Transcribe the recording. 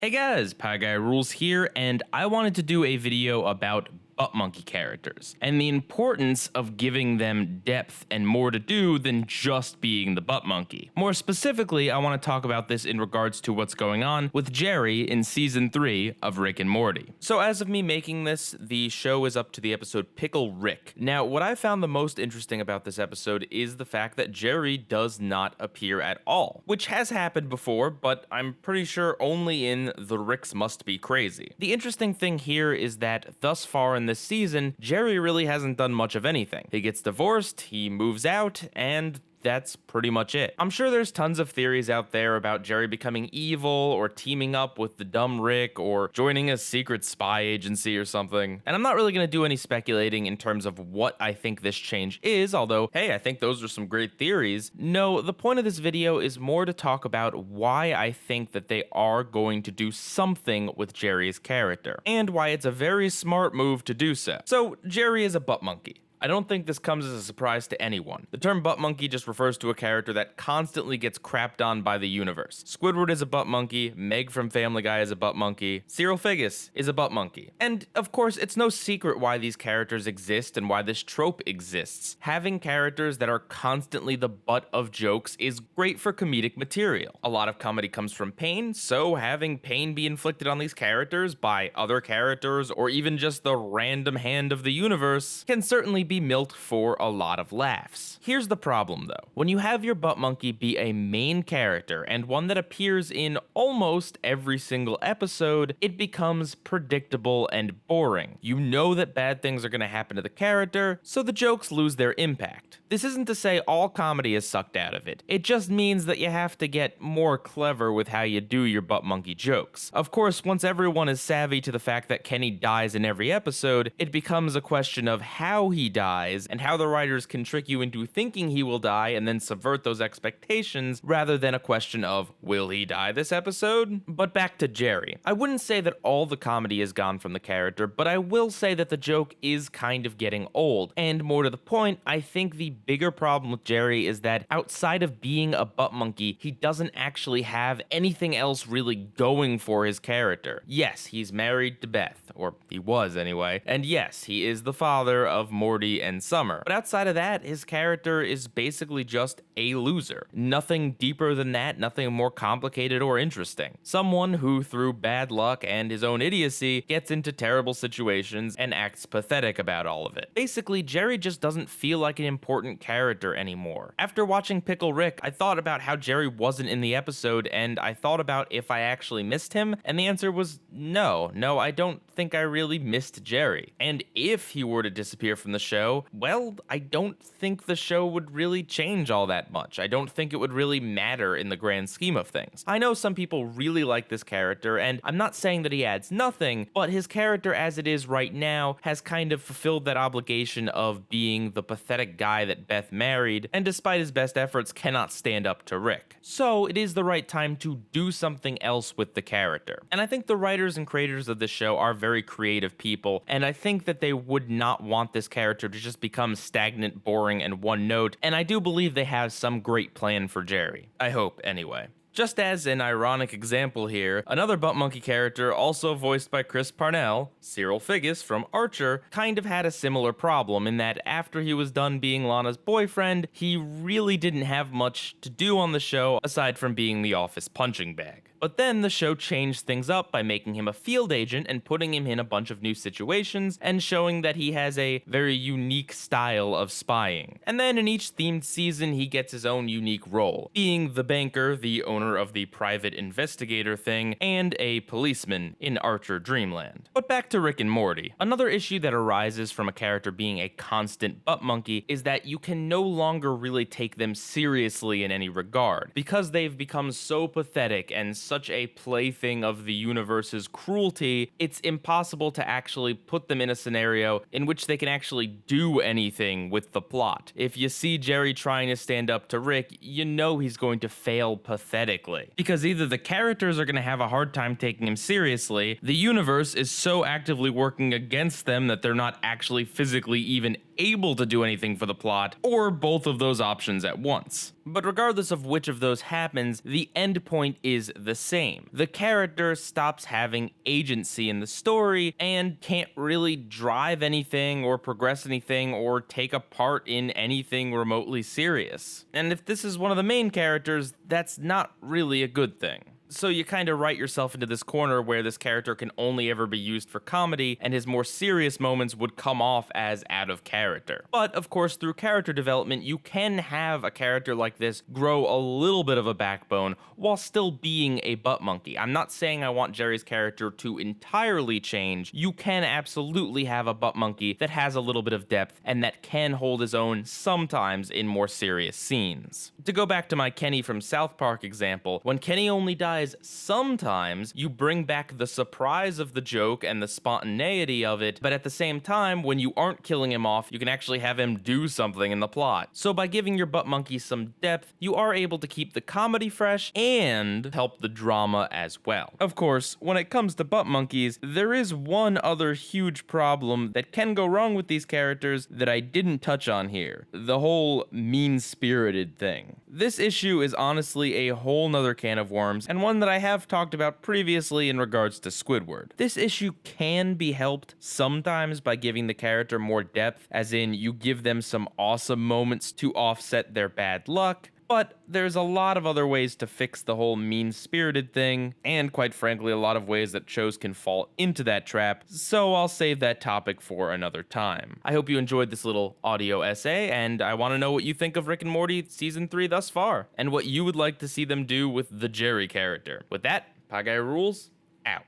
Hey guys, PIEGUYRULZ here, and I wanted to do a video about butt monkey characters, and the importance of giving them depth and more to do than just being the butt monkey. More specifically, I want to talk about this in regards to what's going on with Jerry in Season 3 of Rick and Morty. So as of me making this, the show is up to the episode Pickle Rick. Now, what I found the most interesting about this episode is the fact that Jerry does not appear at all, which has happened before, but I'm pretty sure only in The Ricks Must Be Crazy. The interesting thing here is that thus far in this season, Jerry really hasn't done much of anything. He gets divorced, he moves out, and that's pretty much it. I'm sure there's tons of theories out there about Jerry becoming evil or teaming up with the dumb Rick or joining a secret spy agency or something. And I'm not really going to do any speculating in terms of what I think this change is, although, hey, I think those are some great theories. No, the point of this video is more to talk about why I think that they are going to do something with Jerry's character, and why it's a very smart move to do so. So, Jerry is a butt monkey. I don't think this comes as a surprise to anyone. The term butt monkey just refers to a character that constantly gets crapped on by the universe. Squidward is a butt monkey, Meg from Family Guy is a butt monkey, Cyril Figgis is a butt monkey. And of course, it's no secret why these characters exist and why this trope exists. Having characters that are constantly the butt of jokes is great for comedic material. A lot of comedy comes from pain, so having pain be inflicted on these characters by other characters or even just the random hand of the universe can certainly be milked for a lot of laughs. Here's the problem though. When you have your butt monkey be a main character and one that appears in almost every single episode, it becomes predictable and boring. You know that bad things are going to happen to the character, so the jokes lose their impact. This isn't to say all comedy is sucked out of it. It just means that you have to get more clever with how you do your butt monkey jokes. Of course, once everyone is savvy to the fact that Kenny dies in every episode, it becomes a question of how he dies and how the writers can trick you into thinking he will die and then subvert those expectations rather than a question of, will he die this episode? But back to Jerry. I wouldn't say that all the comedy is gone from the character, but I will say that the joke is kind of getting old. And more to the point, I think the bigger problem with Jerry is that outside of being a butt monkey, he doesn't actually have anything else really going for his character. Yes, he's married to Beth, or he was anyway, and yes, he is the father of Morty and Summer. But outside of that, his character is basically just a loser. Nothing deeper than that, nothing more complicated or interesting. Someone who, through bad luck and his own idiocy, gets into terrible situations and acts pathetic about all of it. Basically, Jerry just doesn't feel like an important character anymore. After watching Pickle Rick, I thought about how Jerry wasn't in the episode, and I thought about if I actually missed him, and the answer was no, I don't think I really missed Jerry. And if he were to disappear from the show, well, I don't think the show would really change all that much. I don't think it would really matter in the grand scheme of things. I know some people really like this character, and I'm not saying that he adds nothing, but his character as it is right now has kind of fulfilled that obligation of being the pathetic guy that Beth married, and despite his best efforts cannot stand up to Rick. So it is the right time to do something else with the character. And I think the writers and creators of this show are very creative people, and I think that they would not want this character to just become stagnant, boring, and one note, and I do believe they have some great plan for Jerry. I hope, anyway. Just as an ironic example here, another butt monkey character, also voiced by Chris Parnell, Cyril Figgis from Archer, kind of had a similar problem in that after he was done being Lana's boyfriend, he really didn't have much to do on the show aside from being the office punching bag. But then the show changed things up by making him a field agent and putting him in a bunch of new situations and showing that he has a very unique style of spying. And then in each themed season, he gets his own unique role, being the banker, the owner of the private investigator thing, and a policeman in Archer Dreamland. But back to Rick and Morty. Another issue that arises from a character being a constant butt monkey is that you can no longer really take them seriously in any regard, because they've become so pathetic and such a plaything of the universe's cruelty, it's impossible to actually put them in a scenario in which they can actually do anything with the plot. If you see Jerry trying to stand up to Rick, you know he's going to fail pathetically. Because either the characters are going to have a hard time taking him seriously, the universe is so actively working against them that they're not actually physically even able to do anything for the plot, or both of those options at once. But regardless of which of those happens, the end point is the same. The character stops having agency in the story and can't really drive anything or progress anything or take a part in anything remotely serious. And if this is one of the main characters, that's not really a good thing. So you kind of write yourself into this corner where this character can only ever be used for comedy, and his more serious moments would come off as out of character. But of course, through character development, you can have a character like this grow a little bit of a backbone while still being a butt monkey. I'm not saying I want Jerry's character to entirely change. You can absolutely have a butt monkey that has a little bit of depth and that can hold his own sometimes in more serious scenes. To go back to my Kenny from South Park example, when Kenny only dies sometimes, you bring back the surprise of the joke and the spontaneity of it, but at the same time, when you aren't killing him off, you can actually have him do something in the plot. So by giving your butt monkey some depth, you are able to keep the comedy fresh and help the drama as well. Of course, when it comes to butt monkeys, there is one other huge problem that can go wrong with these characters that I didn't touch on here: the whole mean-spirited thing. This issue is honestly a whole nother can of worms, and one that I have talked about previously in regards to Squidward. This issue can be helped sometimes by giving the character more depth, as in you give them some awesome moments to offset their bad luck, but there's a lot of other ways to fix the whole mean-spirited thing, and quite frankly, a lot of ways that shows can fall into that trap, so I'll save that topic for another time. I hope you enjoyed this little audio essay, and I want to know what you think of Rick and Morty Season 3 thus far, and what you would like to see them do with the Jerry character. With that, PIEGUYRULZ,